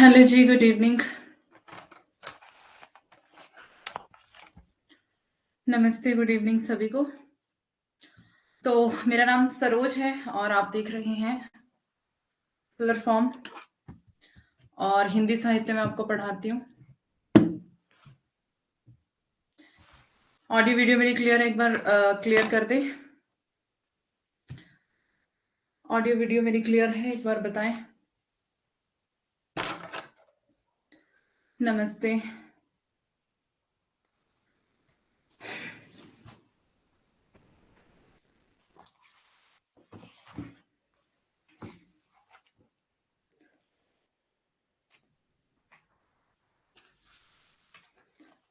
Hello जी, good evening. नमस्ते, good evening सभी को। तो मेरा नाम सरोज है और आप देख रहे हैं कलर फॉर्म। और हिंदी साहित्य में आपको पढ़ाती हूँ। ऑडियो वीडियो मेरी क्लियर है? एक बार क्लियर कर दे। ऑडियो वीडियो मेरी क्लियर है? एक बार बताएं। नमस्ते।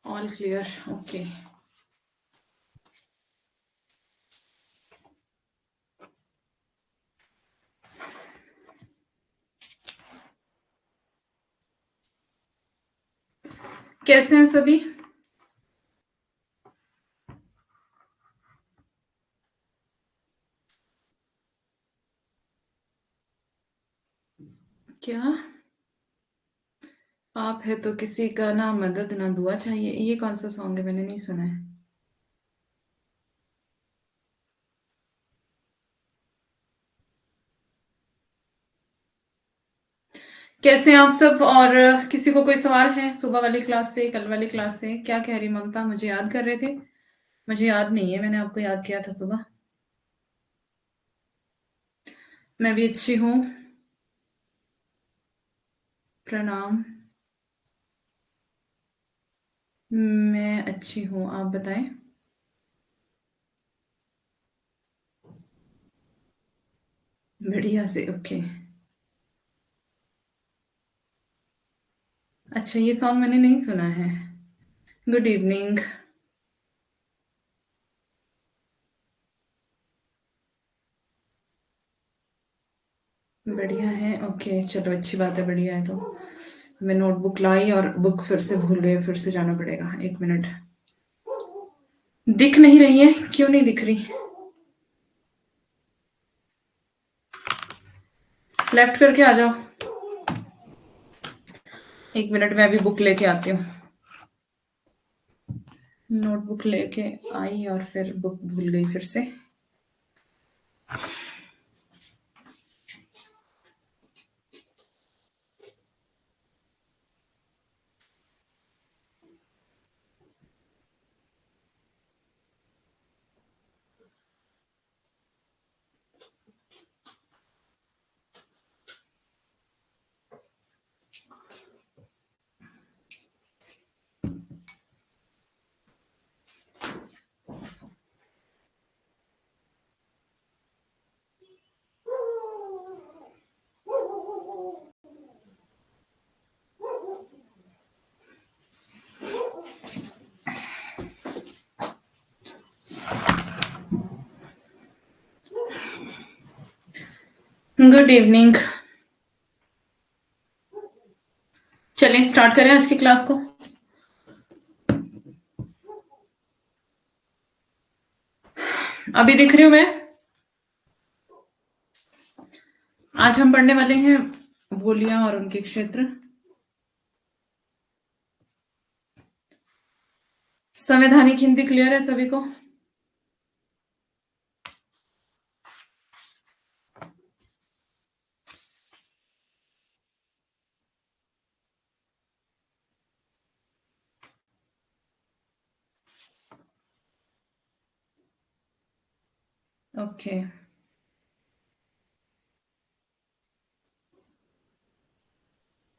All clear, okay. कैसे हैं सभी? क्या आप है तो किसी का ना मदद ना दुआ चाहिए? ये कौन सा सॉन्ग है? मैंने नहीं सुना है। कैसे हैं आप सब? और किसी को कोई सवाल है सुबह वाली क्लास से, कल वाली क्लास से? क्या कह रही ममता? मुझे याद कर रहे थे? मुझे याद नहीं है, मैंने आपको याद किया था सुबह। मैं भी अच्छी हूँ, प्रणाम। मैं अच्छी हूँ, आप बताएं। बढ़िया से, ओके। अच्छा, ये सॉन्ग मैंने नहीं सुना है। Good evening. बढ़िया है, ओके, चलो अच्छी बात है, बढ़िया है। तो मैं नोटबुक लाई और बुक फिर से भूल गए, फिर से जाना पड़ेगा। एक मिनट। दिख नहीं रही है? क्यों नहीं दिख रही? लेफ्ट करके आ जाओ। एक मिनट, मैं भी बुक लेके आती हूँ। नोटबुक लेके आई और फिर बुक भूल गई फिर से। Good evening. चलें स्टार्ट करें आज की क्लास को। अभी दिख रही हूँ मैं? आज हम पढ़ने वाले हैं बोलियां और उनके क्षेत्र। संवैधानिक हिंदी क्लियर है सभी को? ओके।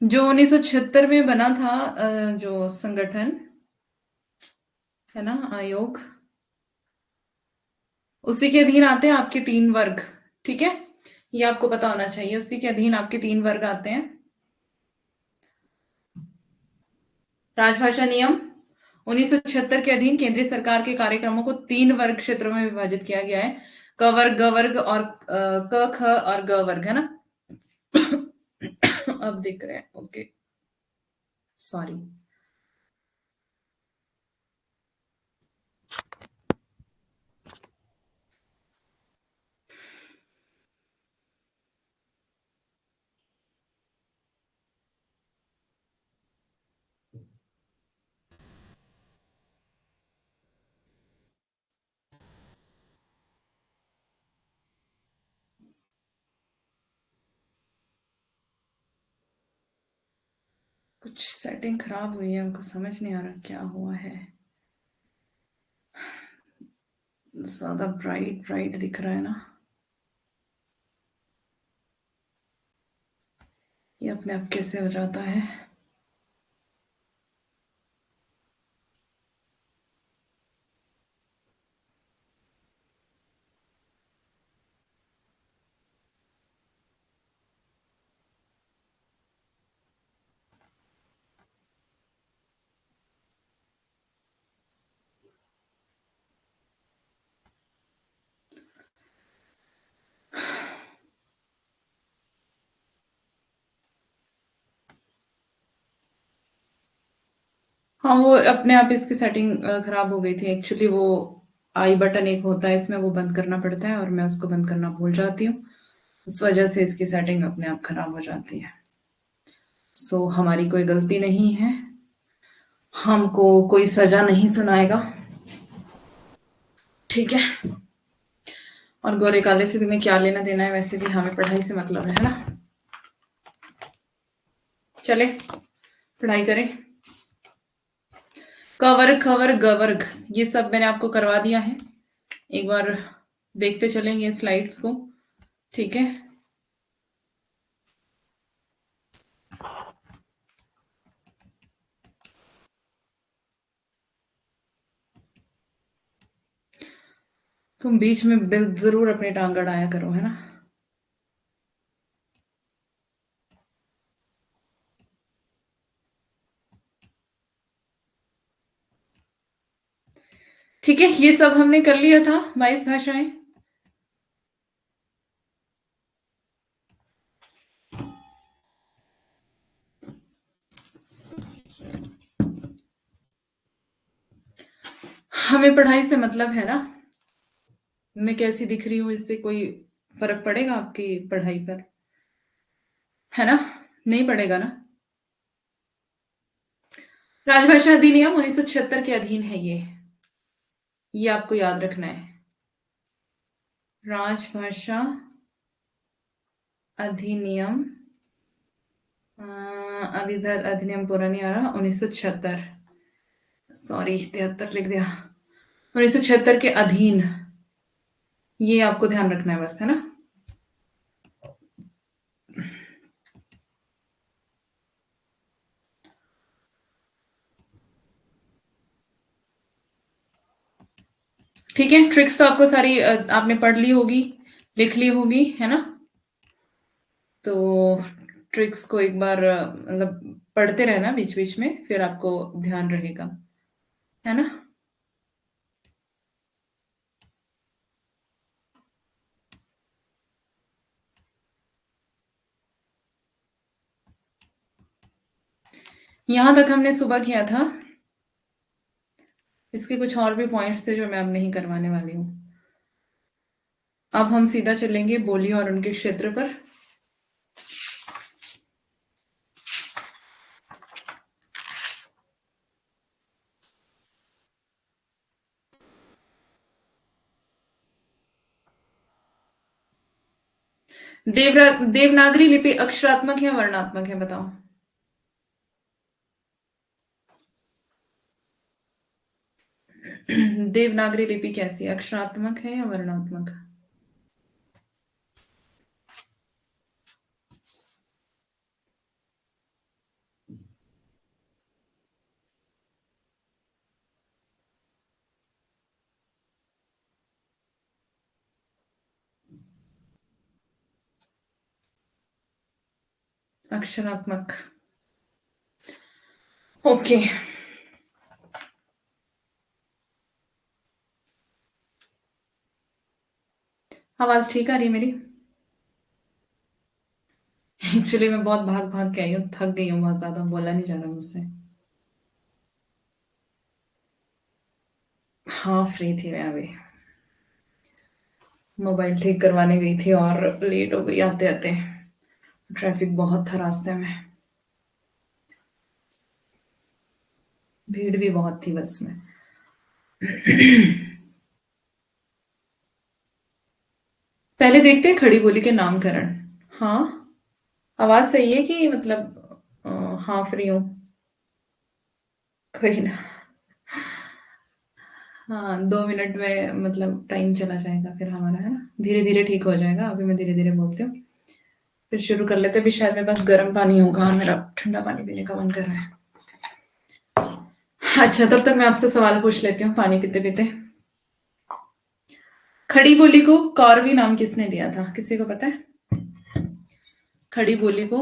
जो 1976 में बना था, जो संगठन है ना, आयोग, उसी के अधीन आते हैं आपके 3 वर्ग। ठीक है, ये आपको पता होना चाहिए। उसी के अधीन आपके 3 वर्ग आते हैं। राजभाषा नियम 1976 के अधीन केंद्रीय सरकार के कार्यक्रमों को 3 वर्ग क्षेत्रों में विभाजित किया गया है। क वर्ग, ग वर्ग और क, ख और ग वर्ग, है ना? अब दिख रहे हैं, ओके, सॉरी। कुछ सेटिंग खराब हुई है, हमको समझ नहीं आ रहा क्या हुआ है। ज़्यादा ब्राइट ब्राइट दिख रहा है ना, ये अपने आप कैसे हो जाता है। हाँ, वो अपने आप इसकी सेटिंग खराब हो गई थी एक्चुअली। वो आई बटन एक होता है इसमें, वो बंद करना पड़ता है और मैं उसको बंद करना भूल जाती हूँ। इस वजह से इसकी सेटिंग अपने आप खराब हो जाती है। सो हमारी कोई गलती नहीं है, हमको कोई सजा नहीं सुनाएगा, ठीक है। और गोरे काले से तुम्हें क्या लेना देना है, वैसे भी हमें पढ़ाई से मतलब है ना। चले पढ़ाई करें। कवर खवर गवर्ग, ये सब मैंने आपको करवा दिया है, एक बार देखते चलेंगे स्लाइड्स को, ठीक है। तुम बीच में बिल जरूर अपनी टांग अड़ाया करो, है ना। ठीक है, ये सब हमने कर लिया था 22 भाषाएं। हमें पढ़ाई से मतलब है ना। मैं कैसी दिख रही हूँ इससे कोई फर्क पड़ेगा आपकी पढ़ाई पर, है ना। नहीं पड़ेगा ना। राजभाषा अधिनियम 1976 के अधीन है ये आपको याद रखना है। राजभाषा अधिनियम, अभी इधर अधिनियम पूरा नहीं आ रहा, 1976, सॉरी 73 लिख दिया, 1976 के अधीन, ये आपको ध्यान रखना है बस, है ना। ठीक है, ट्रिक्स तो आपको सारी आपने पढ़ ली होगी, लिख ली होगी, है ना। तो ट्रिक्स को एक बार मतलब पढ़ते रहना बीच बीच में, फिर आपको ध्यान रहेगा, है ना। यहां तक हमने सुबह किया था। इसके कुछ और भी पॉइंट्स थे जो मैं अब नहीं करवाने वाली हूँ। अब हम सीधा चलेंगे बोली और उनके क्षेत्र पर। देवनागरी लिपि अक्षरात्मक है वर्णात्मक है, बताओ। देवनागरी लिपि कैसी है, अक्षरात्मक है या वर्णात्मक। अक्षरात्मक, ओके। आवाज ठीक आ रही है मेरी। एक्चुअली मैं बहुत भाग भाग के आई हूँ, थक गई हूँ बहुत ज्यादा, बोला नहीं जा रहा मुझसे। हाँ, फ्री थी मैं अभी, मोबाइल ठीक करवाने गई थी और लेट हो गई आते आते। ट्रैफिक बहुत था रास्ते में, भीड़ भी बहुत थी बस में। पहले देखते हैं खड़ी बोली के नामकरण। हाँ, आवाज सही है कि मतलब हाँ फ्री हूँ। कोई ना। हाँ, 2 मिनट में मतलब टाइम चला जाएगा फिर हमारा, है ना? धीरे-धीरे ठीक हो जाएगा, अभी मैं धीरे-धीरे बोलती हूँ। फिर शुरू कर लेते हैं, अभी शायद मेरे पास गर्म पानी होगा और मेरा ठंडा पानी पीने का मन कर रहा है। अच्छा, तब तक मैं आपसे सवाल पूछ लेती हूँ पानी पीते-पीते। खड़ी बोली को कौरवी नाम किसने दिया था? किसी को पता है? खड़ी बोली को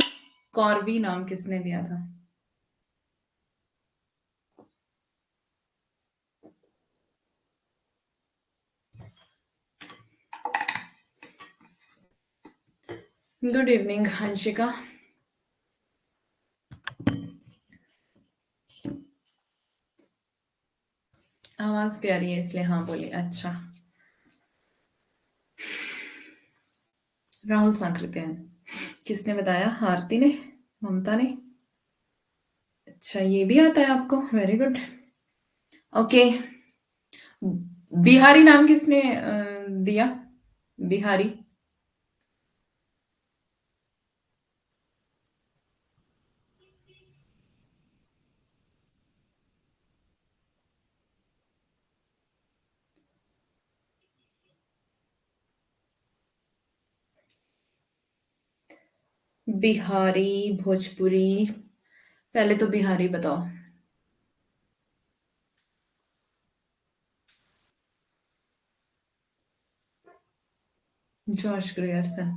कौरवी नाम किसने दिया था? Good evening Hanshika. आवाज प्यारी है इसलिए हाँ बोली। अच्छा, राहुल सांकृत्यायन। किसने बताया? आरती ने? ममता ने? अच्छा, ये भी आता है आपको? Very good. ओके। बिहारी नाम किसने दिया? बिहारी। बिहारी, भोजपुरी। पहले तो बिहारी बताओ। George Grierson.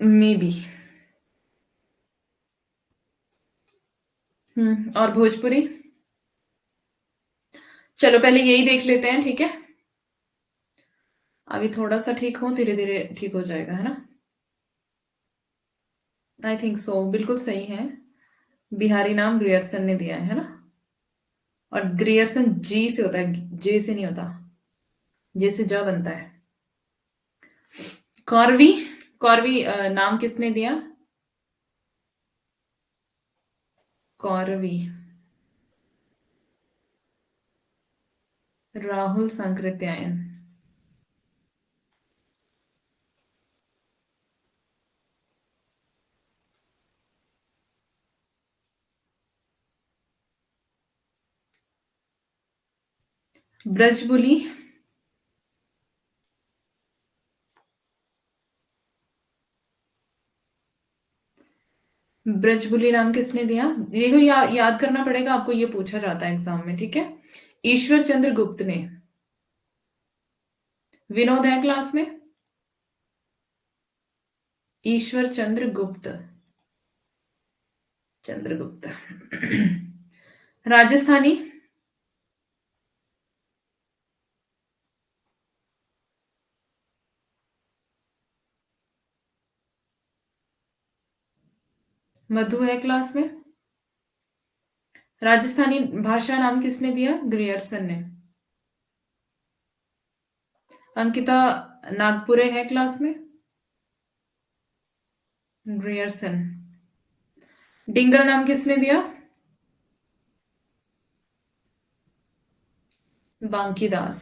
May be. और भोजपुरी? चलो पहले यही देख लेते हैं, ठीक है? अभी थोड़ा सा ठीक हो, धीरे धीरे ठीक हो जाएगा, है ना? आई थिंक सो, बिल्कुल सही है। बिहारी नाम ग्रियर्सन ने दिया है ना? और ग्रियर्सन जी से होता है, जे से नहीं होता। जे से ज बनता है। कौरवी। कौरवी नाम किसने दिया? कौरवी। राहुल सांकृत्यायन। ब्रजबुली। ब्रजबुली नाम किसने दिया? देखो याद करना पड़ेगा आपको, ये पूछा जाता है एग्जाम में, ठीक है? ईश्वर चंद्र गुप्त ने। विनोद है क्लास में? ईश्वर चंद्र गुप्त। चंद्रगुप्त। राजस्थानी। मधु है क्लास में? राजस्थानी भाषा नाम किसने दिया? ग्रियर्सन ने। अंकिता नागपुरे है क्लास में? ग्रियर्सन। डिंगल नाम किसने दिया? बांकी दास।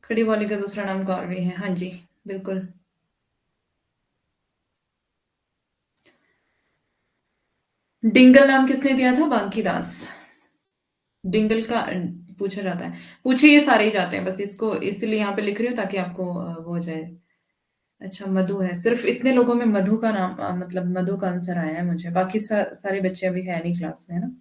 खड़ी बोली का दूसरा नाम कौरवी है, हाँ जी, बिल्कुल। डिंगल नाम किसने दिया था? बांकी दास। डिंगल का पूछा जाता है। पूछे ये सारे ही जाते हैं, बस इसको इसलिए यहाँ पे लिख रही हूँ ताकि आपको वो हो जाए। अच्छा, मधु है। सिर्फ इतने लोगों में मधु का नाम मतलब मधु का आंसर आया है मुझे, बाकी सारे बच्चे अभी है नहीं क्लास में, है ना?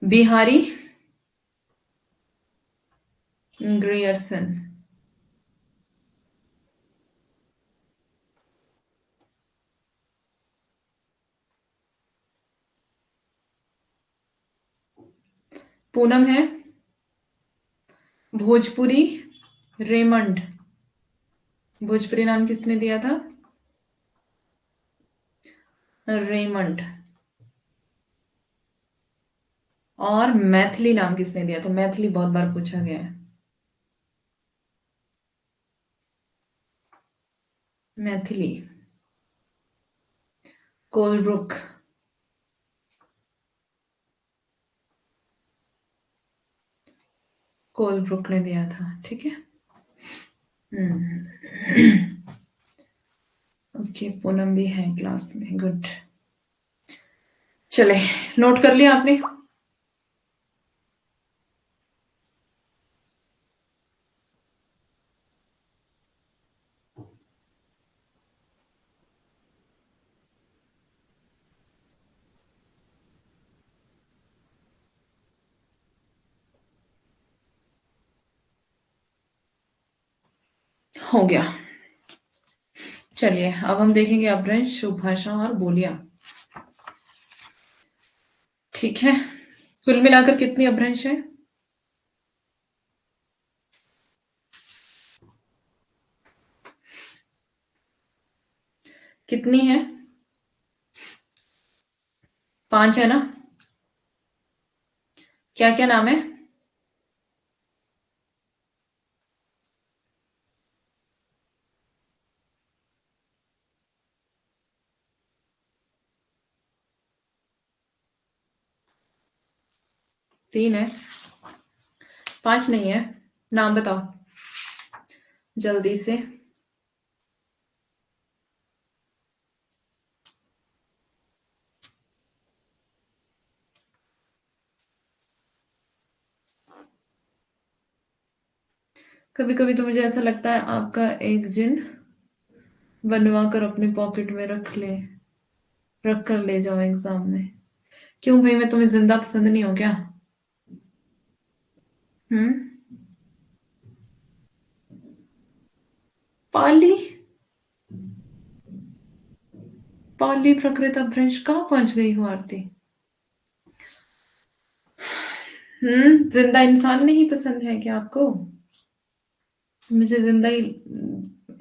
बिहारी। ग्रियर्सन। पूनम है। भोजपुरी। रेमंड। भोजपुरी नाम किसने दिया था? रेमंड। और मैथिली नाम किसने दिया था? मैथिली बहुत बार पूछा गया है। मैथिली। कोलब्रुक। कोलब्रुक ने दिया था, ठीक है। ओके, पूनम भी है क्लास में, गुड। चले, नोट कर लिया आपने? हो गया। चलिए, अब हम देखेंगे अपभ्रंश, उपभाषा और बोलियां। ठीक है, कुल मिलाकर कितनी अपभ्रंश है? कितनी है? 5 है ना? क्या क्या नाम है? तीन है, 5 नहीं है। नाम बताओ जल्दी से। कभी कभी तो मुझे ऐसा लगता है आपका एक जिन बनवा कर अपने पॉकेट में रख कर ले जाओ एग्जाम में। क्यों भाई, मैं तुम्हें जिंदा पसंद नहीं हो क्या? हम्म। पाली? पाली प्रकृत अपभ्रंश कहाँ पहुंच गई हो आरती? जिंदा इंसान नहीं पसंद है क्या आपको? मुझे जिंदा ही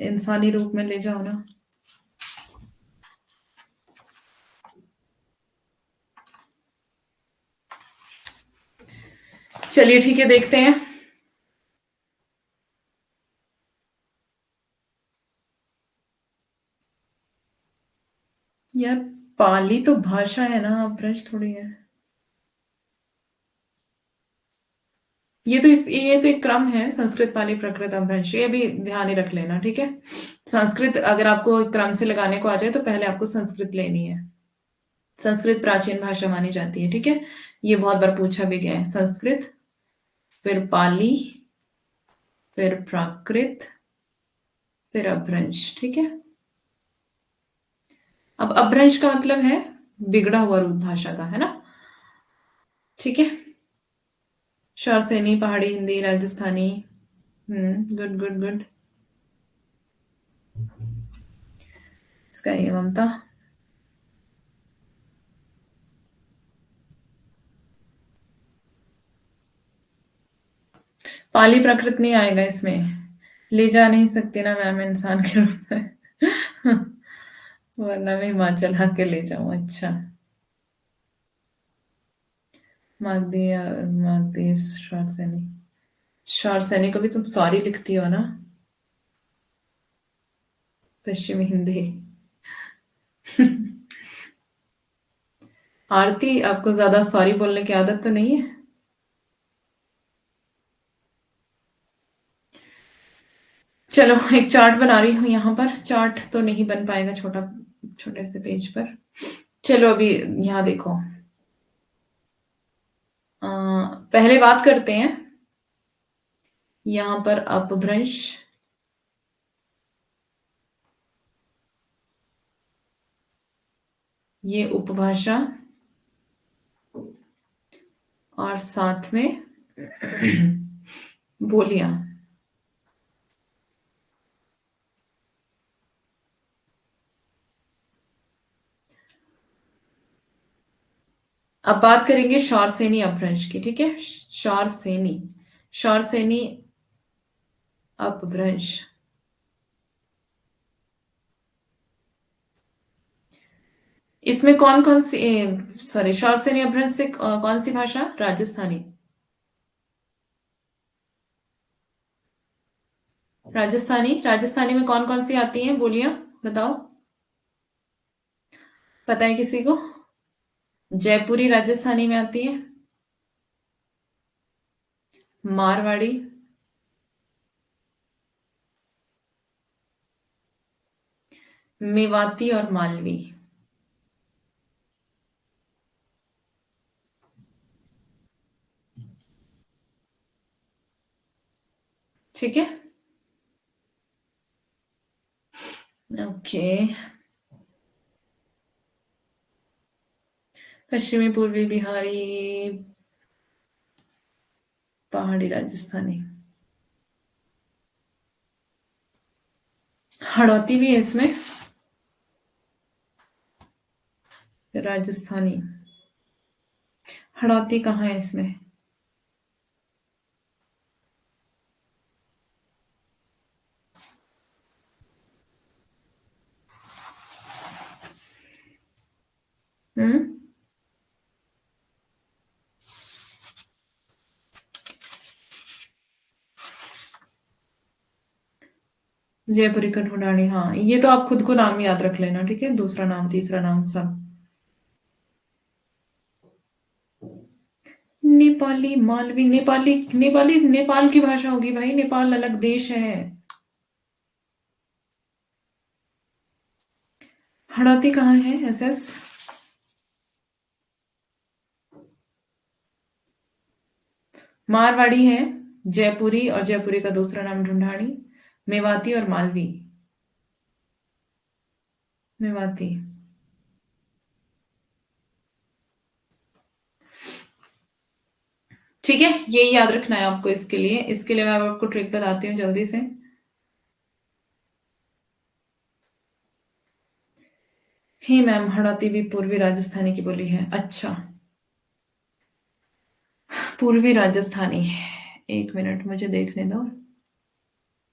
इंसानी रूप में ले जाओ ना। चलिए ठीक है, देखते हैं। यार, पाली तो भाषा है ना, अपभ्रंश थोड़ी है। ये तो एक क्रम है, संस्कृत पाली प्राकृत अपभ्रंश, ये भी ध्यान ही रख लेना, ठीक है। संस्कृत अगर आपको एक क्रम से लगाने को आ जाए तो पहले आपको संस्कृत लेनी है। संस्कृत प्राचीन भाषा मानी जाती है, ठीक है। ये बहुत बार पूछा भी गया है। संस्कृत, फिर पाली, फिर प्राकृत, फिर अपभ्रंश, ठीक है। अब अपभ्रंश का मतलब है बिगड़ा हुआ रूप भाषा का, है ना? ठीक है। शौरसेनी, पहाड़ी Hindi, Rajasthani. Good good good. इसका ये ममता। पाली प्राकृत नहीं आएगा इसमें। ले जा नहीं सकती ना मैम इंसान के रूप में। वरना मैं हिमाचल आके ले जाऊं। अच्छा, मागधी, मागधी शौरसेनी। शौरसेनी को भी तुम सॉरी लिखती हो ना? पश्चिमी हिंदी। आरती, आपको ज्यादा सॉरी बोलने की आदत तो नहीं है? चलो, एक चार्ट बना रही हूँ यहाँ पर। चार्ट तो नहीं बन पाएगा छोटा, छोटे से पेज पर। चलो अभी यहाँ देखो। अ, पहले बात करते हैं यहाँ पर अपभ्रंश, ये उपभाषा, और साथ में बोलियां। अब बात करेंगे शौरसेनी अपभ्रंश की, ठीक है। शौरसेनी, शौरसेनी अपभ्रंश। इसमें कौन कौन सी, सॉरी, शौरसेनी अपभ्रंश से कौन सी भाषा? राजस्थानी। राजस्थानी, राजस्थानी में कौन कौन सी आती हैं बोलियां? बताओ, पता है किसी को? जयपुरी राजस्थानी में आती है। मारवाड़ी, मेवाती और मालवी। ठीक है। ओके। पश्चिमी, पूर्वी, बिहारी, पहाड़ी, राजस्थानी। हड़ौती भी है इसमें। राजस्थानी। हड़ौती कहाँ है इसमें? हम्म। जयपुरी कठुनानी, हाँ ये तो आप खुद को नाम याद रख लेना, ठीक है, दूसरा नाम तीसरा नाम सब। नेपाली, मालवी, नेपाली, नेपाली नेपाल की भाषा होगी भाई, नेपाल अलग देश है। हड़ौती कहाँ है? एसएस। मारवाड़ी है, जयपुरी और जयपुरी का दूसरा नाम ढूंढाड़ी, मेवाती और मालवी। मेवाती। ठीक है, यही याद रखना है आपको। इसके लिए मैं आपको ट्रिक बताती हूँ जल्दी से। ही मैम, हड़ौती भी पूर्वी राजस्थानी की बोली है। अच्छा, पूर्वी राजस्थानी। एक मिनट मुझे देखने दो।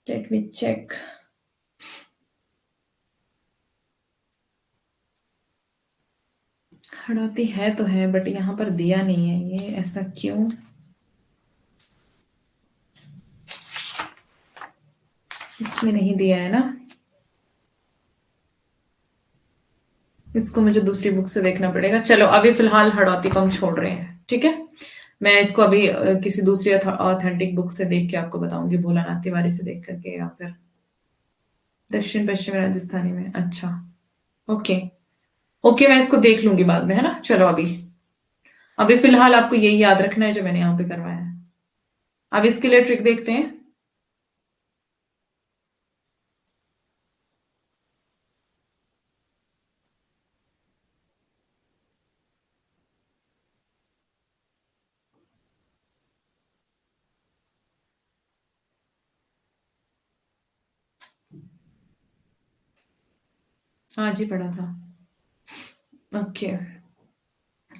Let me check. हड़ौती है तो है, बट यहाँ पर दिया नहीं है, ये ऐसा क्यों? इसमें नहीं दिया है ना। इसको मुझे दूसरी बुक से देखना पड़ेगा। चलो अभी फिलहाल हड़ौती को हम छोड़ रहे हैं, ठीक है। मैं इसको अभी किसी दूसरी ऑथेंटिक बुक से देख के आपको बताऊंगी, भोलानाथ तिवारी से देख करके, या फिर दक्षिण पश्चिम राजस्थानी में। अच्छा। ओके। ओके, मैं इसको देख लूंगी बाद में, है ना। चलो अभी अभी फिलहाल आपको यही याद रखना है जो मैंने यहाँ पे करवाया है। अब इसके लिए ट्रिक देखते हैं। आज ही पढ़ा था। ओके।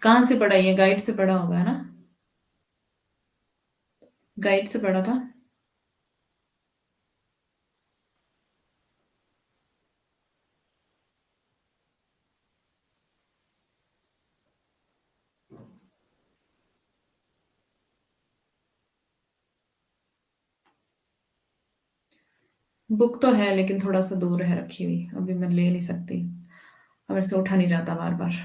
कहाँ से पढ़ा? ये गाइड से पढ़ा होगा, है ना। गाइड से पढ़ा था। बुक तो है लेकिन थोड़ा सा दूर है रखी हुई, अभी मैं ले नहीं सकती। अब ऐसे उठा नहीं जाता बार बार।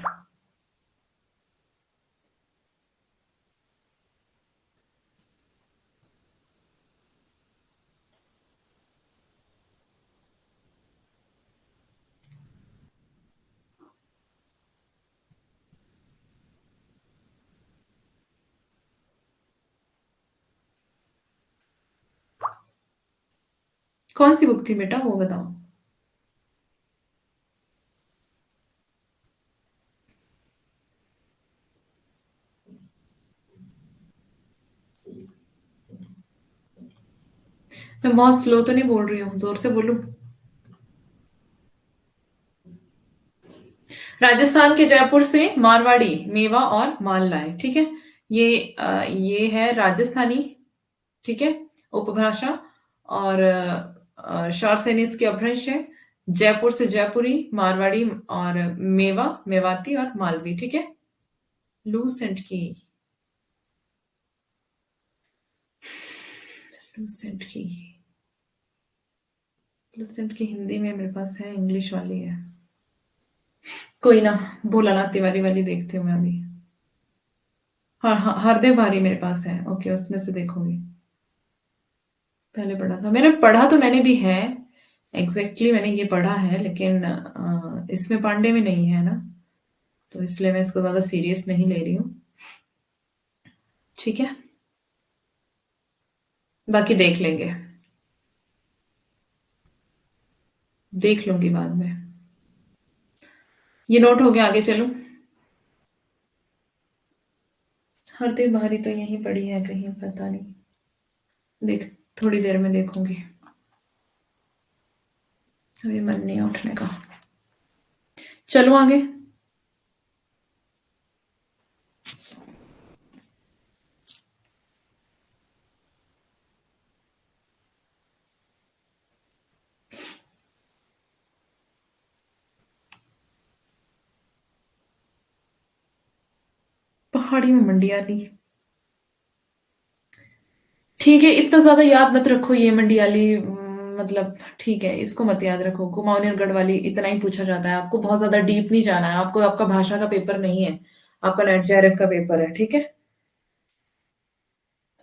कौन सी बुक थी बेटा, वो बताओ। मैं बहुत स्लो तो नहीं बोल रही हूँ, जोर से बोलूं? राजस्थान के जयपुर से मारवाड़ी, मेवा और माल लाए, ठीक है। ये है राजस्थानी, ठीक है, उपभाषा। और शॉर्ट इसके अपभ्रंश है। जयपुर से जयपुरी, मारवाड़ी और मेवा, मेवाती और मालवी, ठीक है। लूसेंट की। लूसेंट की। लूसेंट की हिंदी में मेरे पास है, इंग्लिश वाली है। कोई ना, भोलानाथ तिवारी वाली देखती हूँ मैं अभी। हाँ हाँ, हरदेव भारी मेरे पास है। ओके, उसमें से देखूंगी। पहले पढ़ा था मैंने, पढ़ा तो मैंने भी है, एग्जैक्टली मैंने ये पढ़ा है, लेकिन इसमें पांडे में नहीं है ना, तो इसलिए मैं इसको ज्यादा सीरियस नहीं ले रही हूँ। ठीक है, बाकी देख लेंगे, देख लूंगी बाद में। ये नोट हो गया, आगे चलो। हरदे बारी तो यहीं पड़ी है कहीं, पता नहीं, देख, थोड़ी देर में देखूंगी, अभी मन नहीं है उठने का। चलो आगे। पहाड़ी में मंडियाली, ठीक है, इतना ज्यादा याद मत रखो ये मंडियाली, मतलब ठीक है, इसको मत याद रखो। कुमाऊनी और गढ़वाली इतना ही पूछा जाता है, आपको बहुत ज्यादा डीप नहीं जाना है, आपको, आपका भाषा का पेपर नहीं है, आपका नेट जेआरएफ का पेपर है, ठीक है।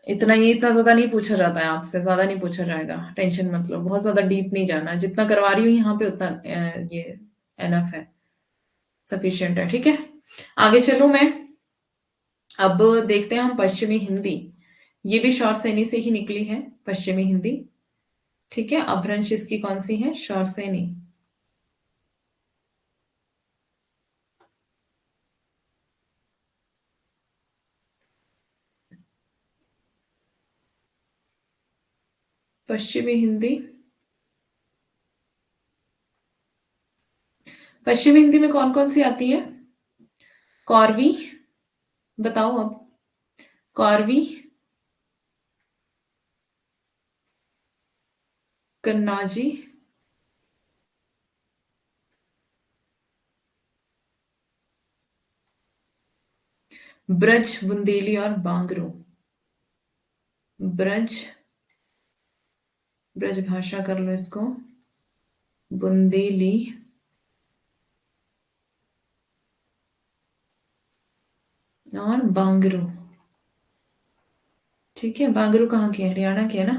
इतना ही, इतना ज्यादा नहीं पूछा जाता है आपसे, ज्यादा नहीं पूछा जाएगा, टेंशन मत लो, बहुत ज्यादा डीप नहीं जाना, जितना करवा रही हूँ यहाँ पे उतना ये एनफ है, सफिशिएंट है, ठीक है। आगे चलूं मैं। अब देखते हैं हम पश्चिमी हिंदी, ये भी शौर सैनी से ही निकली है, पश्चिमी हिंदी। ठीक है, अपभ्रंश इसकी कौन सी है, शौर सैनी। पश्चिमी हिंदी, पश्चिमी हिंदी में कौन कौन सी आती है? कौरवी, बताओ अब। कौरवी, कन्नाजी, ब्रज, बुंदेली और बांगरू। ब्रज, ब्रज भाषा कर लो इसको, बुंदेली और बांगरू। ठीक है, बांगरू कहाँ की है, हरियाणा की है ना।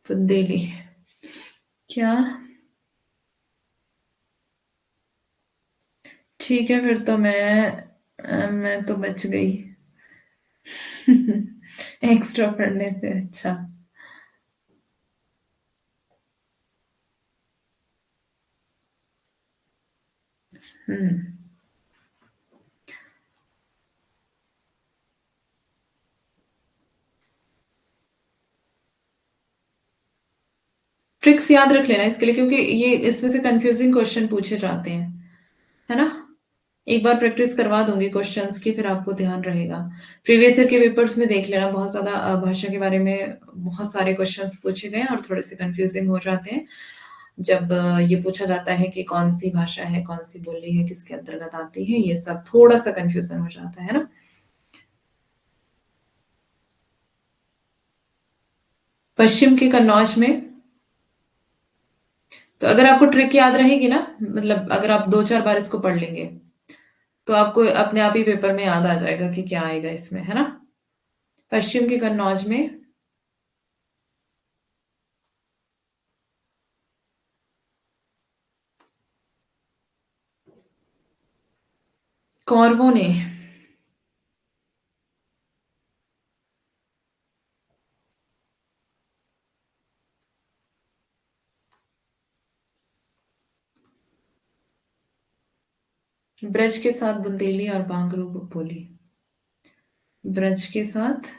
बुंदेली, क्या? ठीक है, फिर तो मैं तो बच गई। एक्स्ट्रा पढ़ने से अच्छा। हम्म। ट्रिक्स याद रख लेना इसके लिए, क्योंकि ये इसमें से कंफ्यूजिंग क्वेश्चन पूछे जाते हैं, है ना। एक बार प्रैक्टिस करवा दूंगी क्वेश्चंस की, फिर आपको ध्यान रहेगा। प्रीवियस ईयर के पेपर्स में देख लेना, बहुत ज्यादा भाषा के बारे में बहुत सारे क्वेश्चंस पूछे गए हैं और थोड़े से कंफ्यूजिंग हो जाते हैं जब ये पूछा जाता है कि कौन सी भाषा है, कौन सी बोली है, किसके अंतर्गत आती है, ये सब थोड़ा सा कंफ्यूजन हो जाता है ना। पश्चिम के कन्नौज में, तो अगर आपको ट्रिक याद रहेगी ना, मतलब अगर आप दो चार बार इसको पढ़ लेंगे तो आपको अपने आप ही पेपर में याद आ जाएगा कि क्या आएगा इसमें, है ना। पश्चिम के कन्नौज में कौरवों ने, ब्रज के साथ बुंदेली और बांगरू बोली। ब्रज के साथ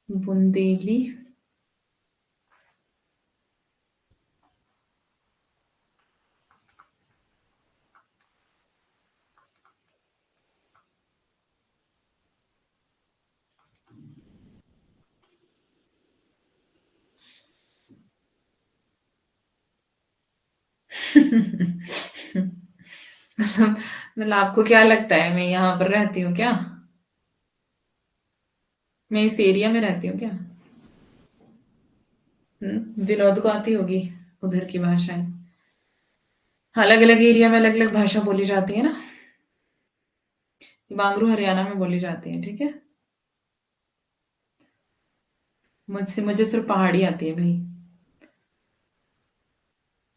बुंदेली मतलब आपको क्या लगता है मैं यहाँ पर रहती हूँ क्या? मैं इस एरिया में रहती हूँ क्या? विनोद को आती होगी उधर की भाषाएं, अलग अलग एरिया में अलग अलग भाषा बोली जाती है ना। बांगरू हरियाणा में बोली जाती है, ठीक है। मुझे सिर्फ पहाड़ी आती है भाई।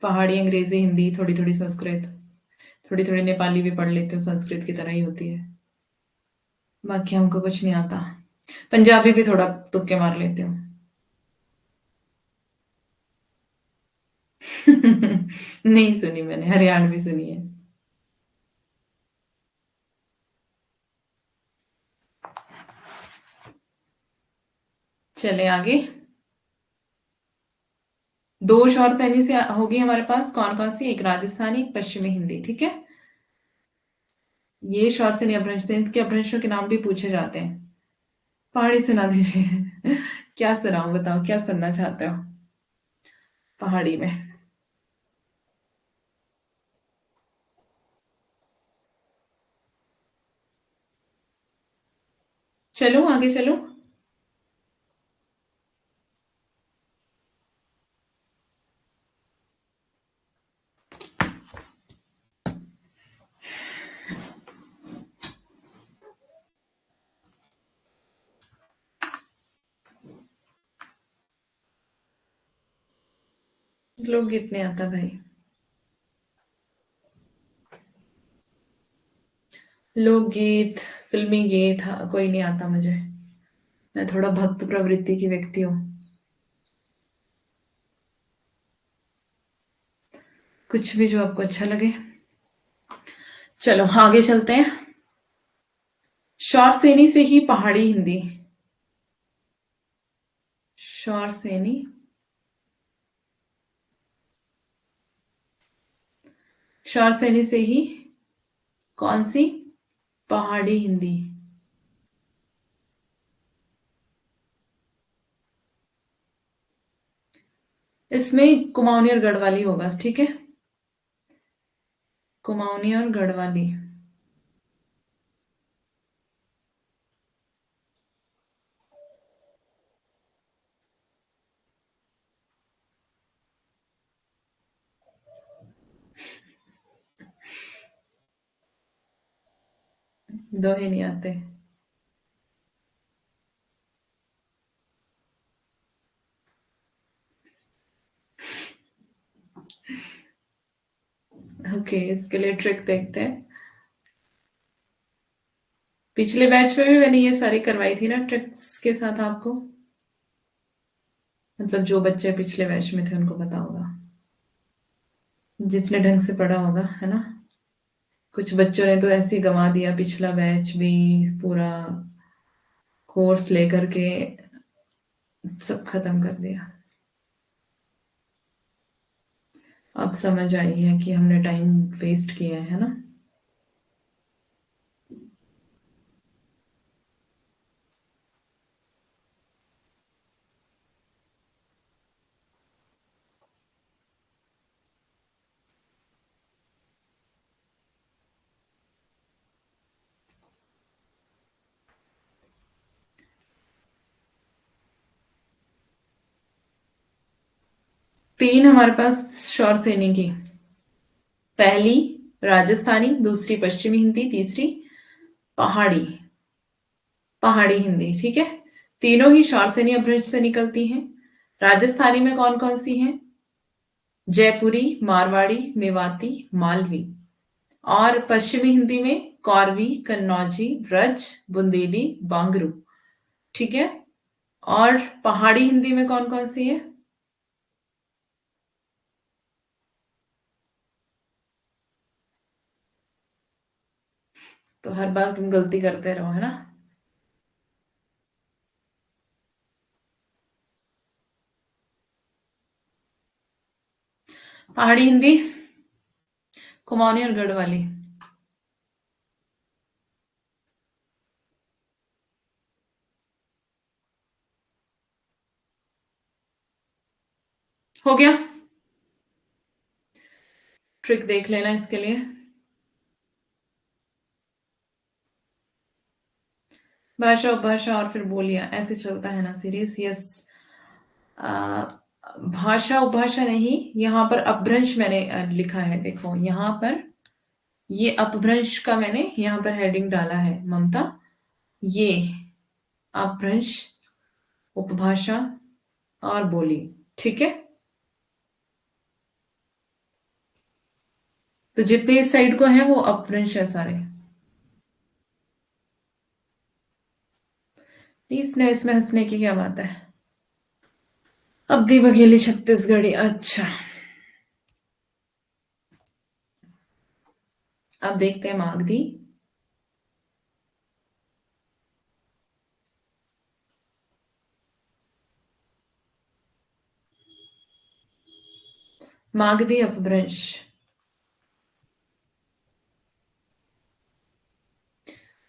पहाड़ी, अंग्रेजी, हिंदी, थोड़ी थोड़ी संस्कृत, थोड़ी थोड़ी नेपाली भी पढ़ लेती हूँ, संस्कृत की तरह ही होती है। बाकी हमको कुछ नहीं आता। पंजाबी भी थोड़ा तुक्के मार लेती हूँ। नहीं सुनी मैंने, हरियाणवी सुनी है। चले आगे। दो शौर सैनी से होगी हमारे पास कौन कौन सी, एक राजस्थानी, एक पश्चिमी हिंदी, ठीक है। ये शौर सैनी अपभ्रंश से इनके अपभ्रंशों के नाम भी पूछे जाते हैं। पहाड़ी सुना दीजिए। क्या सुनाऊं, बताओ क्या सुनना चाहते हो पहाड़ी में। चलो आगे चलो। लोकगीत नहीं आता भाई। लोकगीत, फिल्मी गीत, हाँ, कोई नहीं आता मुझे। मैं थोड़ा भक्त प्रवृत्ति की व्यक्ति हूँ। कुछ भी जो आपको अच्छा लगे। चलो आगे चलते हैं। शौर सेनी से ही पहाड़ी हिंदी। शौर सेनी, शौर सेनी से ही कौन सी पहाड़ी हिंदी। इसमें कुमाऊनी और गढ़वाली होगा, ठीक है। कुमाऊनी और गढ़वाली। दो ही नहीं आते। ओके, इसके लिए ट्रिक देखते हैं। पिछले बैच में भी मैंने ये सारी करवाई थी ना ट्रिक्स के साथ आपको। मतलब जो बच्चे पिछले बैच में थे उनको पता होगा, जिसने ढंग से पढ़ा होगा, है ना। कुछ बच्चों ने तो ऐसे ही गंवा दिया, पिछला बैच भी पूरा कोर्स लेकर के सब खत्म कर दिया। अब समझ आई है कि हमने टाइम वेस्ट किया है ना। तीन हमारे पास शौर सेनी की। पहली राजस्थानी, दूसरी पश्चिमी हिंदी, तीसरी पहाड़ी, पहाड़ी हिंदी, ठीक है। तीनों ही शौर सेनी अपभ्रंश से निकलती हैं। राजस्थानी में कौन कौन सी हैं? जयपुरी, मारवाड़ी, मेवाती, मालवी। और पश्चिमी हिंदी में कौरवी, कन्नौजी, ब्रज, बुंदेली, बांगरू, ठीक है। और पहाड़ी हिंदी में कौन कौन सी है? तो हर बार तुम गलती करते रहो, है ना। पहाड़ी हिंदी, कुमाऊनी और गढ़वाली। हो गया। ट्रिक देख लेना इसके लिए। भाषा उपभाषा और फिर बोलियां, ऐसे चलता है ना सीरीज, यस। भाषा उपभाषा नहीं, यहाँ पर अपभ्रंश मैंने लिखा है, देखो यहाँ पर ये अपभ्रंश का मैंने यहाँ पर हेडिंग डाला है ममता। ये अपभ्रंश, उपभाषा और बोली, ठीक है। तो जितने इस साइड को हैं वो अपभ्रंश है सारे। इसमें हंसने की क्या बात है। अवधि बघेली छत्तीसगढ़ी, अच्छा। अब देखते हैं मागधी। मागधी अपभ्रंश।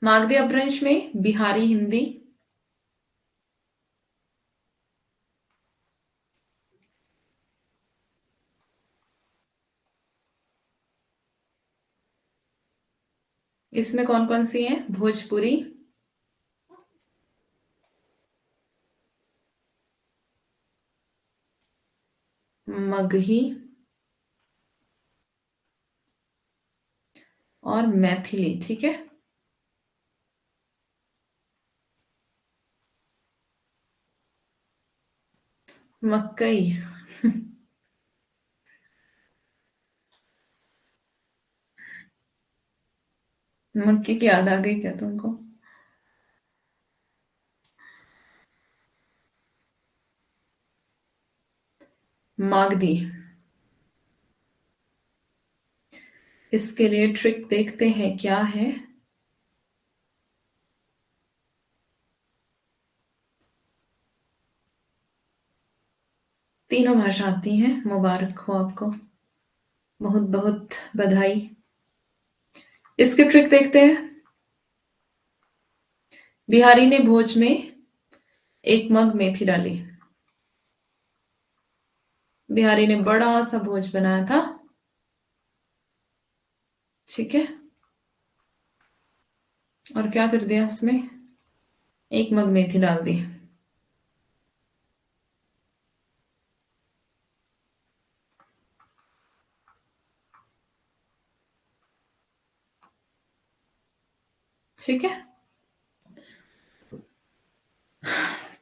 मागधी अपभ्रंश में बिहारी हिंदी, इसमें कौन कौन सी है? भोजपुरी, मगही और मैथिली, ठीक है। मकई। मक्की की याद आ गई क्या तुमको? मागधी। इसके लिए ट्रिक देखते हैं क्या है। तीनों भाषा आती हैं, मुबारक हो आपको, बहुत बहुत बधाई। इसकी ट्रिक देखते हैं। बिहारी ने भोज में एक मग मेथी डाली। बिहारी ने बड़ा सा भोज बनाया था, ठीक है। और क्या कर दिया उसमें? एक मग मेथी डाल दी। ठीक है।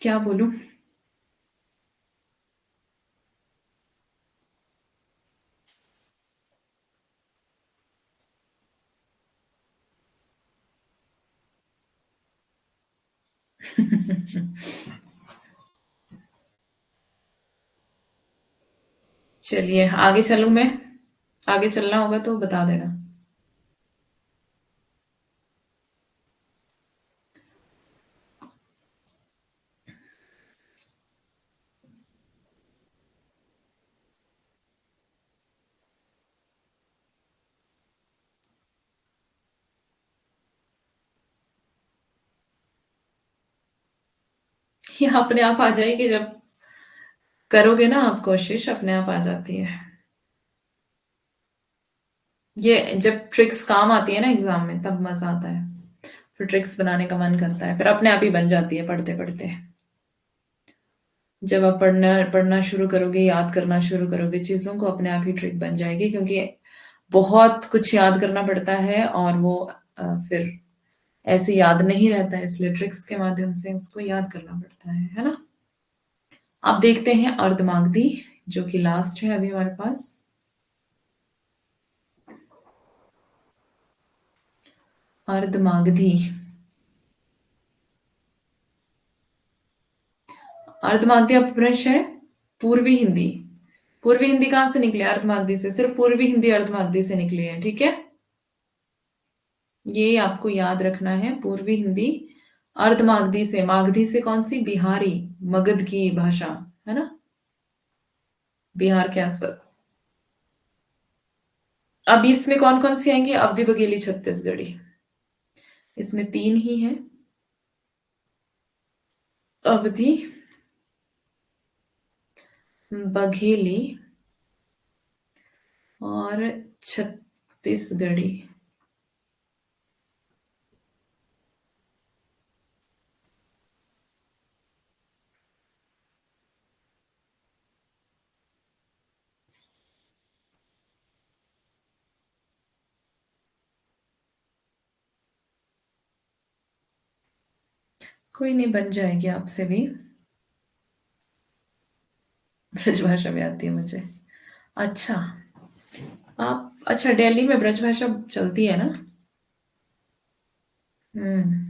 क्या बोलूं? चलिए आगे चलूं मैं। आगे चलना होगा तो बता देना। ये अपने आप आ जाएगी, जब करोगे ना आप कोशिश, अपने आप आ जाती है। ये जब ट्रिक्स काम आती है ना एग्जाम में, तब मजा आता है। फिर ट्रिक्स बनाने का मन करता है, फिर अपने आप ही बन जाती है पढ़ते पढ़ते। जब आप पढ़ना पढ़ना शुरू करोगे, याद करना शुरू करोगे चीजों को, अपने आप ही ट्रिक बन जाएगी। क्योंकि बहुत कुछ याद करना पड़ता है और वो फिर ऐसे याद नहीं रहता है, इसलिए ट्रिक्स के माध्यम से उसको याद करना पड़ता है ना। अब देखते हैं अर्धमागधी, जो कि लास्ट है अभी हमारे पास। अर्धमागधी। अर्धमागधी अपभ्रंश है पूर्वी हिंदी। पूर्वी हिंदी कहां से निकले? अर्धमागधी से। सिर्फ पूर्वी हिंदी अर्धमागधी से निकली है, ठीक है। ये आपको याद रखना है, पूर्वी हिंदी अर्धमागधी से। मागधी से कौन सी? बिहारी, मगध की भाषा, है ना, बिहार के आसपास। अब इसमें कौन कौन सी आएंगी? अवधि बघेली छत्तीसगढ़ी। इसमें तीन ही हैं, अवधि, बघेली और छत्तीसगढ़ी। कोई नहीं, बन जाएगी आपसे भी। ब्रजभाषा भी आती है मुझे। अच्छा। आप अच्छा, दिल्ली में ब्रजभाषा चलती है ना? हम्म।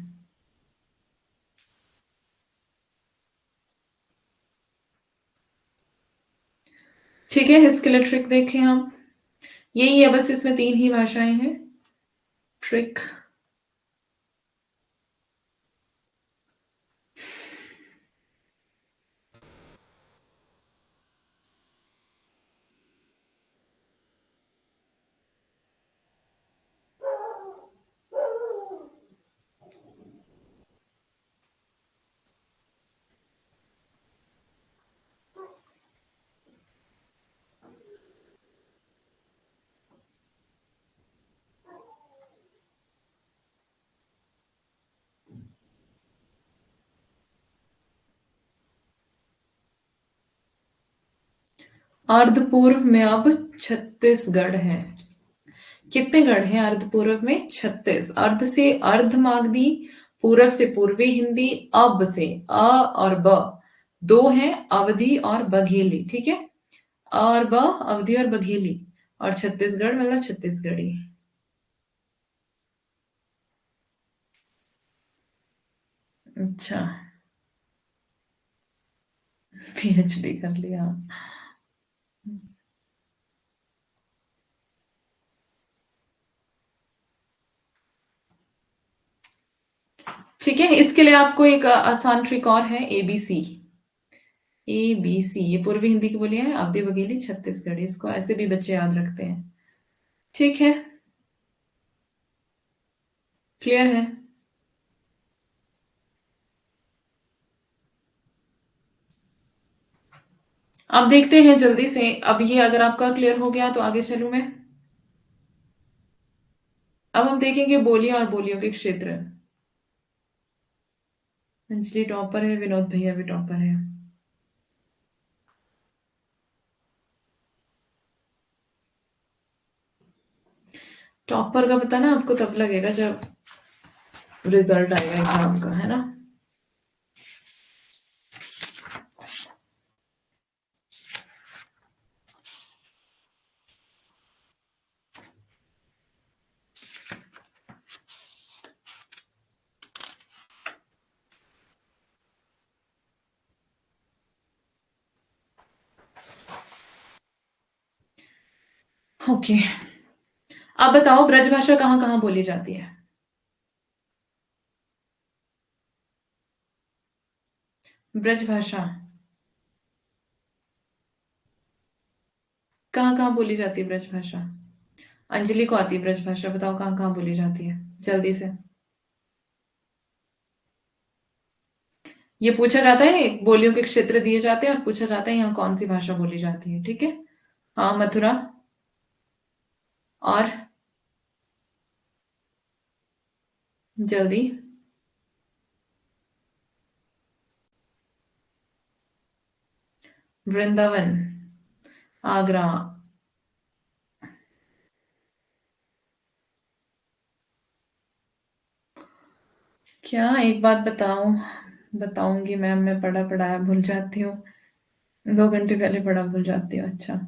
ठीक है, इसके लिए ट्रिक देखें हम। यही है बस, इसमें तीन ही भाषाएं हैं। ट्रिक। अर्ध पूर्व में अब छत्तीसगढ़ है। कितने गढ़ हैं अर्ध पूर्व में? 36। अर्ध से अर्ध मागधी, पूरब से पूर्वी हिंदी, अब से अ और ब दो हैं, अवधि और बघेली। ठीक है, अ और ब, अवधि और बघेली। और छत्तीसगढ़ मतलब छत्तीसगढ़ी। अच्छा। पीएचडी कर लिया। ठीक है, इसके लिए आपको एक आसान ट्रिक और है, एबीसी। ए बी सी, ये पूर्वी हिंदी की बोलियां हैं, अवधि बघेली छत्तीसगढ़ी। इसको ऐसे भी बच्चे याद रखते हैं। ठीक है, क्लियर है। अब देखते हैं जल्दी से। अब ये अगर आपका क्लियर हो गया तो आगे चलूं मैं। अब हम देखेंगे बोलियां और बोलियों के क्षेत्र। अंजलि टॉपर है, विनोद भैया भी टॉपर है। टॉपर का पता ना आपको तब लगेगा जब रिजल्ट आएगा एग्जाम का, है ना? ओके। आप बताओ, ब्रजभाषा कहाँ कहाँ बोली जाती है? ब्रजभाषा कहाँ कहाँ बोली जाती है ब्रजभाषा? अंजलि को आती है ब्रजभाषा, बताओ कहाँ कहाँ बोली जाती है जल्दी से। ये पूछा जाता है, बोलियों के क्षेत्र दिए जाते हैं और पूछा जाता है यहाँ कौन सी भाषा बोली जाती है। ठीक है। हाँ, मथुरा। और जल्दी। वृंदावन। आगरा। क्या, एक बात बताऊं? बताऊंगी मैम, मैं पढ़ा पढ़ाया भूल जाती हूँ। 2 घंटे पहले पढ़ा भूल जाती हूँ। अच्छा।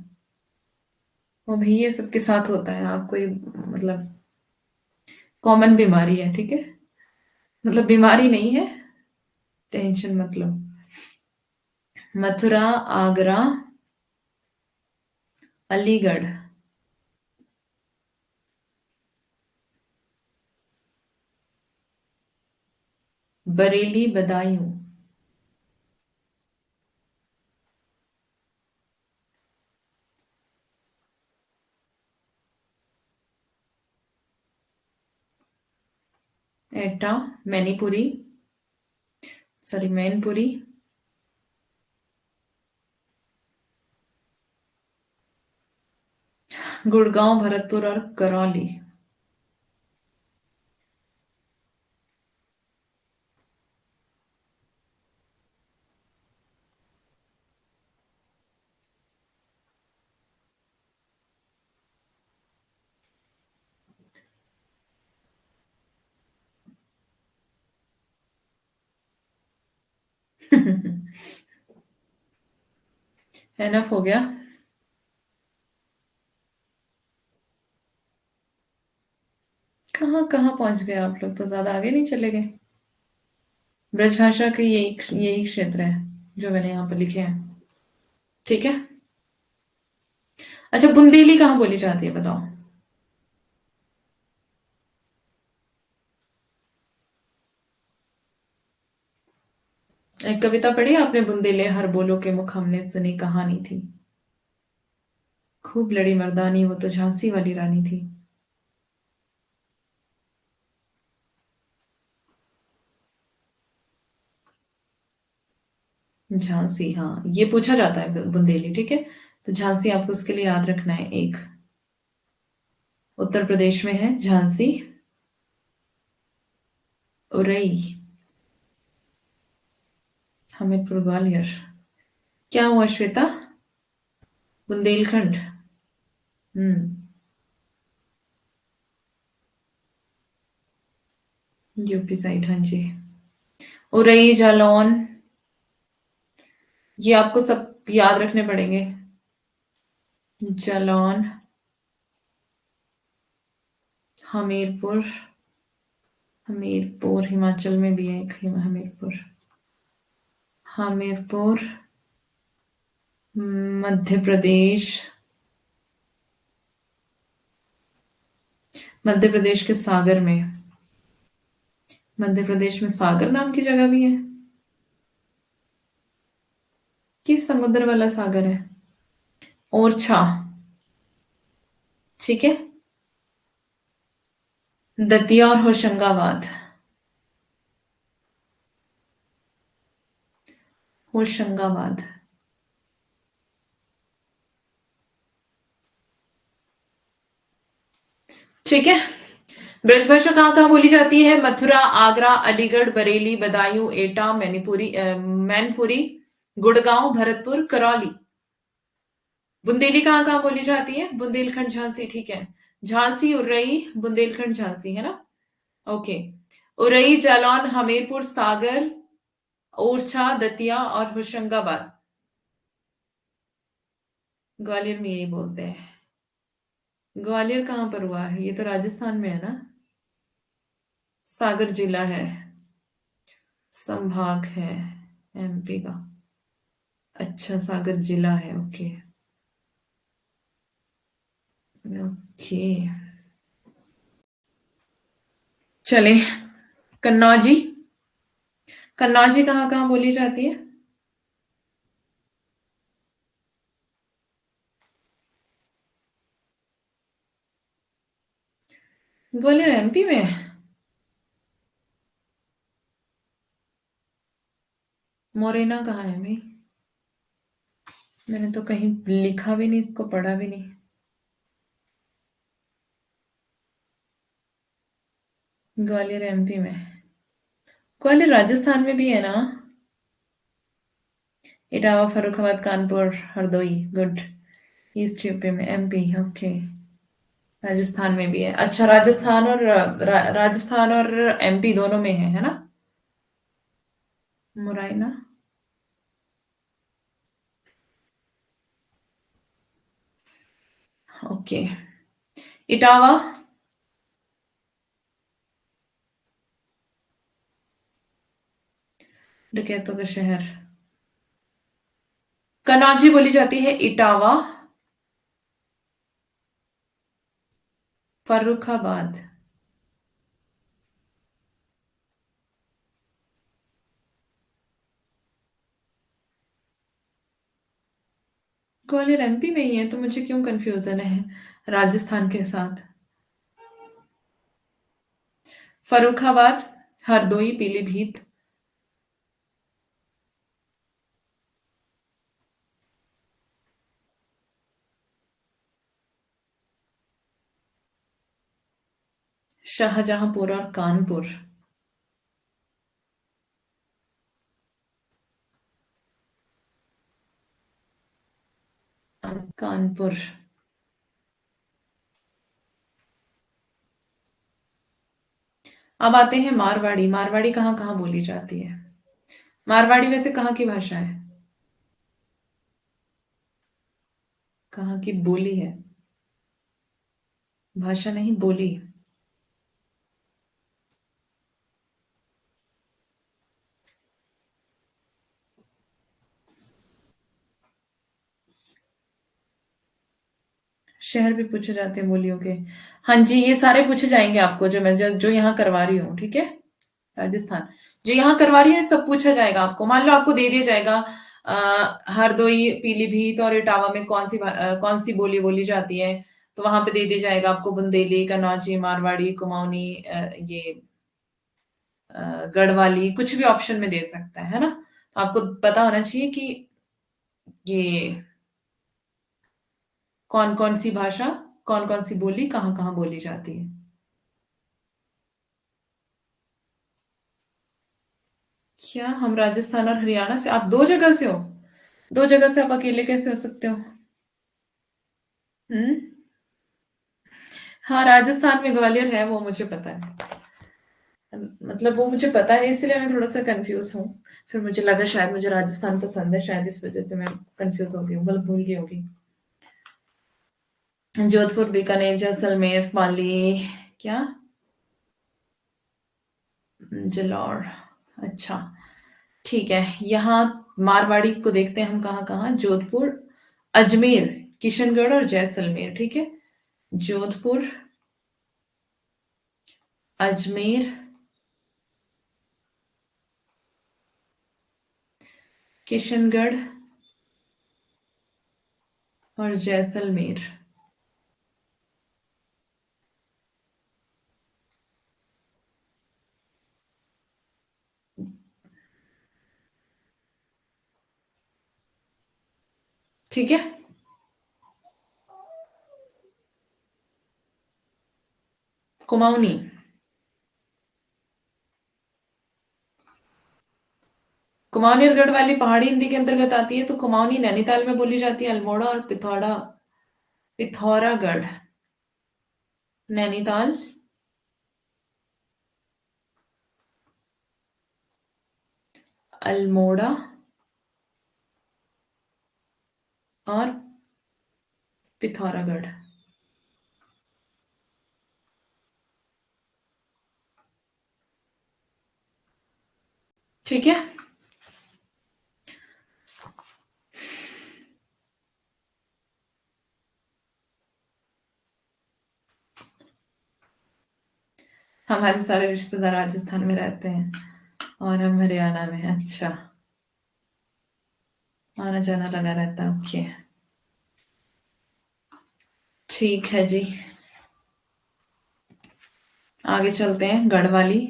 वो भी ये सबके साथ होता है, आपको ये मतलब कॉमन बीमारी है। ठीक है, मतलब बीमारी नहीं है, टेंशन मतलब। मथुरा, आगरा, अलीगढ़, बरेली, बदायूं। एटा, मैनीपुरी, सॉरी मैनपुरी, गुड़गांव, भरतपुर और करौली। एनफ हो गया। कहाँ कहाँ पहुंच गए आप लोग, तो ज्यादा आगे नहीं चले गए। ब्रजभाषा के यही यही क्षेत्र है जो मैंने यहाँ पर लिखे हैं। ठीक है। अच्छा, बुंदेली कहाँ बोली जाती है बताओ। एक कविता पढ़ी आपने, बुंदेले हर बोलो के मुख हमने सुनी कहानी थी। खूब लड़ी मर्दानी वो तो झांसी वाली रानी थी। झांसी, हाँ ये पूछा जाता है बुंदेली, ठीक है। तो झांसी आपको उसके लिए याद रखना है एक। उत्तर प्रदेश में है झांसी। उरई, हमीरपुर ग्वालियर। क्या हुआ श्वेता। बुंदेलखंड। हम्म। यूपी साइड, हाँ जी। उरई, जालौन, ये आपको सब याद रखने पड़ेंगे। जालौन, हमीरपुर। हमीरपुर हिमाचल में भी है एक, हमीरपुर। हमीरपुर मध्य प्रदेश। मध्य प्रदेश के सागर में। मध्य प्रदेश में सागर नाम की जगह भी है। किस समुद्र वाला सागर है। ओरछा। ठीक है। दतिया और होशंगाबाद। होशंगाबाद। ठीक है। ब्रजभाषा कहाँ कहाँ बोली जाती है। मथुरा, आगरा, अलीगढ़, बरेली, बदायूं, एटा, मैनपुरी, गुड़गांव, भरतपुर, करौली। बुंदेली कहाँ कहाँ बोली जाती है। बुंदेलखंड, झांसी, ठीक है। झांसी, उर्रई, बुंदेलखंड, झांसी, है ना। ओके। उरई, जालौन, हमीरपुर, सागर, ओरछा, दतिया और होशंगाबाद। ग्वालियर में यही बोलते हैं। ग्वालियर कहाँ पर हुआ है, ये तो राजस्थान में है ना। सागर जिला है, संभाग है एमपी का। अच्छा, सागर जिला है, ओके। ओके। चले, कन्नौजी। कन्नौजी कहाँ कहाँ बोली जाती है। ग्वालियर एमपी में है? मोरेना कहाँ है भाई। मैंने तो कहीं लिखा भी नहीं, इसको पढ़ा भी नहीं। ग्वालियर एमपी में। ग्वालियर राजस्थान में भी है ना। Etawah, Farrukhabad, Kanpur, Hardoi, good. East UP में, एमपी, ओके। राजस्थान में भी है। अच्छा, राजस्थान और एमपी दोनों में है ना। मुरैना। ओके। इटावा। डकैतों का शहर। कनौजी बोली जाती है इटावा। फर्रुखाबाद। ग्वालियर एमपी में ही है, तो मुझे क्यों कंफ्यूजन है राजस्थान के साथ। फर्रुखाबाद, हरदोई, पीलीभीत। शाहजहांपुर और कानपुर। कानपुर। अब आते हैं मारवाड़ी। मारवाड़ी कहाँ कहाँ बोली जाती है। मारवाड़ी वैसे कहाँ की भाषा है? कहाँ की बोली है? भाषा नहीं, बोली। शहर भी पूछे जाते हैं बोलियों के। हाँ जी, ये सारे पूछे जाएंगे आपको, जो यहाँ करवा रही हूँ, ठीक है। राजस्थान जो यहाँ करवा रही है, सब पूछा जाएगा आपको। मान लो आपको दे दिया जाएगा हरदोई, पीलीभीत और इटावा में कौन सी बोली बोली जाती है, तो वहां पे दे दिया जाएगा आपको बुंदेली, कन्नौजी, मारवाड़ी, कुमाऊनी, ये गढ़वाली, कुछ भी ऑप्शन में दे सकता है ना। तो आपको पता होना चाहिए कि ये कौन कौन सी भाषा, कौन कौन सी बोली कहाँ कहाँ बोली जाती है। क्या हम राजस्थान और हरियाणा से? आप दो जगह से हो? दो जगह से आप अकेले कैसे हो सकते हो? हम्म। हाँ, राजस्थान में ग्वालियर है, वो मुझे पता है। मतलब वो मुझे पता है, इसलिए मैं थोड़ा सा कंफ्यूज हूँ। फिर मुझे लगा शायद मुझे राजस्थान पसंद है, शायद इस वजह से मैं कंफ्यूज हो गई हूँ, मतलब भूल गई होगी। जोधपुर, बीकानेर, जैसलमेर, पाली, क्या, जलौर। अच्छा, ठीक है। यहाँ मारवाड़ी को देखते हैं हम कहाँ कहाँ। जोधपुर, अजमेर, किशनगढ़ और जैसलमेर, ठीक है। जोधपुर, अजमेर, किशनगढ़ और जैसलमेर। ठीक है। कुमाऊनी। कुमाऊनी और गढ़वाली पहाड़ी हिंदी के अंतर्गत आती है, तो कुमाऊनी नैनीताल में बोली जाती है। अल्मोड़ा और पिथौरागढ़ नैनीताल, अल्मोड़ा और पिथौरागढ़। ठीक है। हमारे सारे रिश्तेदार राजस्थान में रहते हैं और हम हरियाणा में हैं। अच्छा, आना जाना लगा रहता है। ओके, ठीक है जी। आगे चलते हैं। गढ़वाली,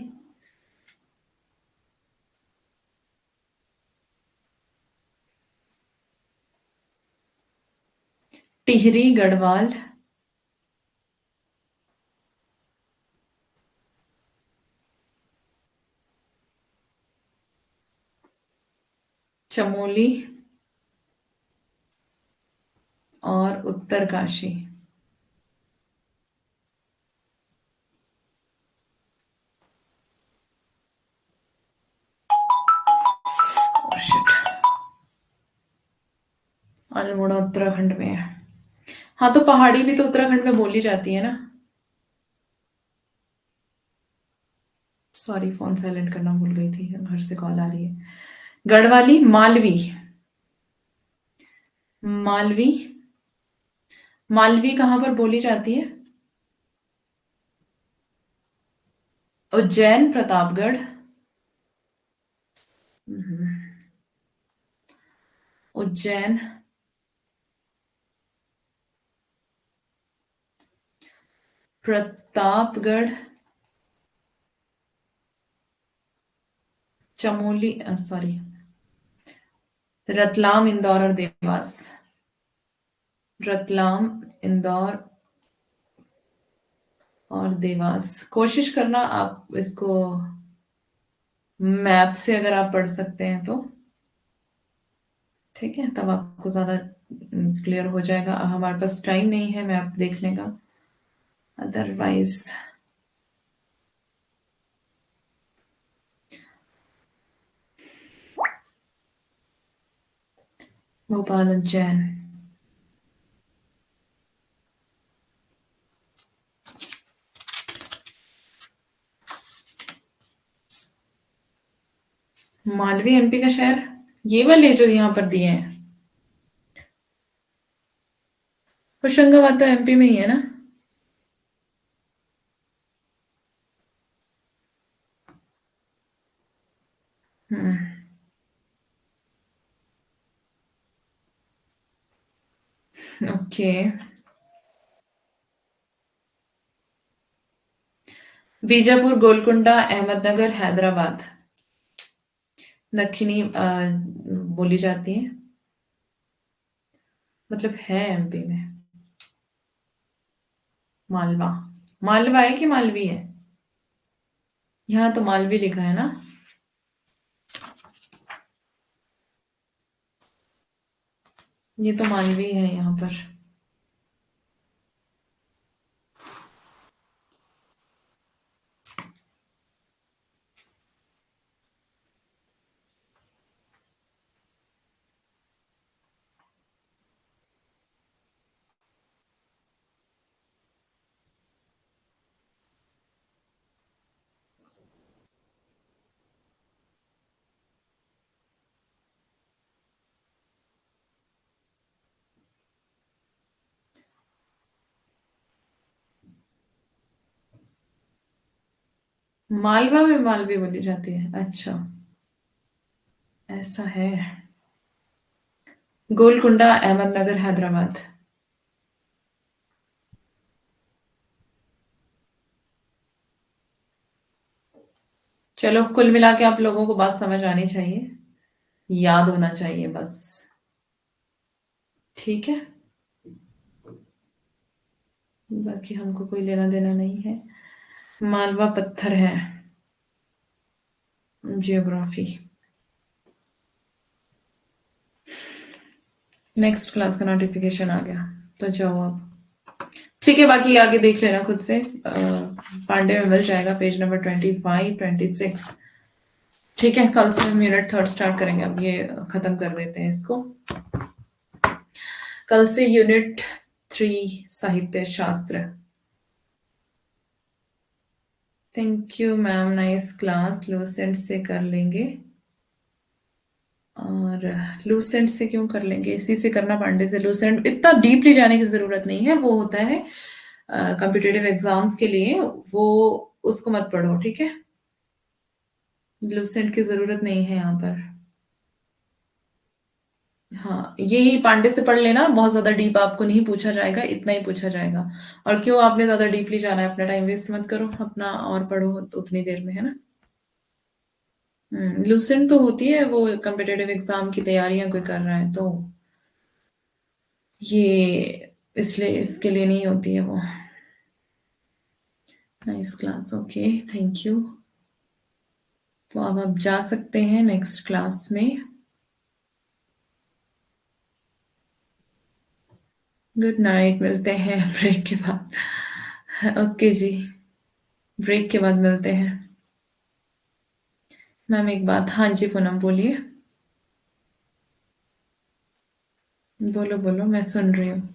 टिहरी, गढ़वाल, चमोली और उत्तरकाशी। शिट, अल्मोड़ा उत्तराखंड में है। हाँ, तो पहाड़ी भी तो उत्तराखंड में बोली जाती है ना। सॉरी, फोन साइलेंट करना भूल गई थी, घर से कॉल आ रही है। गढ़वाली, मालवी। मालवी, मालवी कहाँ पर बोली जाती है? उज्जैन, प्रतापगढ़। उज्जैन, प्रतापगढ़, चमोली, सॉरी, रतलाम, इंदौर और देवास। रतलाम, इंदौर और देवास। कोशिश करना आप इसको मैप से अगर आप पढ़ सकते हैं तो, ठीक है, तब आपको ज्यादा क्लियर हो जाएगा। हमारे पास टाइम नहीं है मैप देखने का, अदरवाइज। भोपाल उज्जैन। मालवी एमपी का शहर, ये वाले जो यहाँ पर दिए हैं। होशंगाबाद तो एमपी में ही है ना। हम्म। ओके। बीजापुर, गोलकुंडा, अहमदनगर, हैदराबाद दक्षिणी बोली जाती है, मतलब है एमपी में। मालवा, मालवा है कि मालवी है? यहाँ तो मालवी लिखा है ना। ये तो मालवी है यहाँ पर। मालवा में मालवी बोली जाती है, अच्छा। ऐसा है। गोलकुंडा, अहमदनगर, हैदराबाद। चलो, कुल मिला के आप लोगों को बात समझ आनी चाहिए, याद होना चाहिए बस। ठीक है, बाकी हमको कोई लेना देना नहीं है। मालवा पत्थर है। जियोग्राफी। नेक्स्ट क्लास का नोटिफिकेशन आ गया, तो जाओ आप। ठीक है, बाकी आगे देख लेना खुद से। पांडे में मिल जाएगा पेज नंबर 25, 26। ठीक है, कल से हम यूनिट थर्ड स्टार्ट करेंगे। अब ये खत्म कर देते हैं इसको। कल से यूनिट 3, साहित्य शास्त्र। Thank you ma'am, nice class. Lucent से कर लेंगे, और लूसेंट से क्यों कर लेंगे, इसी से करना, पांडे से। लूसेंट इतना डीपली जाने की जरूरत नहीं है, वो होता है कॉम्पिटिटिव एग्जाम्स के लिए, वो उसको मत पढ़ो, ठीक है। लूसेंट की जरूरत नहीं है यहाँ पर। हाँ, यही पांडे से पढ़ लेना, बहुत ज्यादा डीप आपको नहीं पूछा जाएगा, इतना ही पूछा जाएगा। और क्यों आपने ज्यादा डीपली जाना है, अपना टाइम वेस्ट मत करो अपना, और पढ़ो तो उतनी देर में, है ना। लूसेंट तो होती है वो कॉम्पिटिटिव एग्जाम की तैयारियां कोई कर रहा है तो, ये इसलिए इसके लिए नहीं होती है वो। Nice class, okay, thank you. तो अब आप जा सकते हैं नेक्स्ट क्लास में। गुड नाइट, मिलते हैं ब्रेक के बाद। ओके जी, ब्रेक के बाद मिलते हैं। मैम एक बात, हाँ जी पूनम बोलिए। बोलो बोलो, मैं सुन रही हूँ।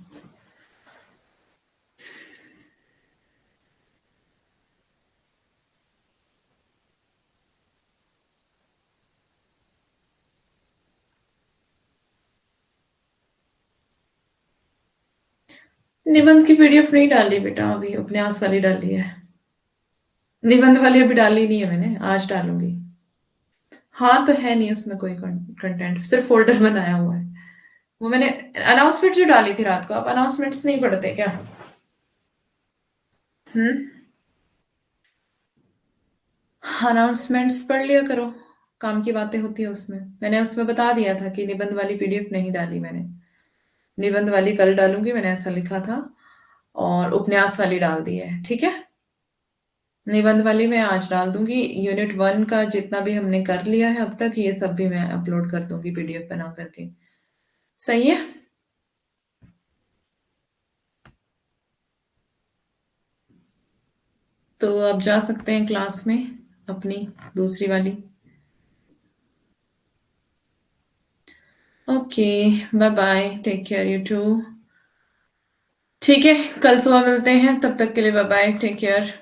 निबंध की पीडीएफ नहीं डाली बेटा, अभी उपन्यास वाली डाली है। निबंध वाली अभी डाली नहीं है मैंने, आज डालूंगी। हाँ तो है नहीं उसमें कोई कंटेंट, सिर्फ फोल्डर बनाया हुआ है। वो मैंने अनाउंसमेंट जो डाली थी रात को, आप अनाउंसमेंट्स नहीं पढ़ते क्या? हम्म। अनाउंसमेंट्स पढ़ लिया करो, काम की बातें होती है उसमें। मैंने उसमें बता दिया था कि निबंध वाली पीडीएफ नहीं डाली मैंने। निबंध वाली कल डालूंगी, मैंने ऐसा लिखा था। और उपन्यास वाली डाल दी है, ठीक है। निबंध वाली मैं आज डाल दूंगी। यूनिट 1 का जितना भी हमने कर लिया है अब तक, ये सब भी मैं अपलोड कर दूंगी पीडीएफ बना करके। सही है। तो अब जा सकते हैं क्लास में, अपनी दूसरी वाली। Okay, bye bye, take care you too. ठीक है, कल सुबह मिलते हैं, तब तक के लिए बाय बाय, टेक केयर।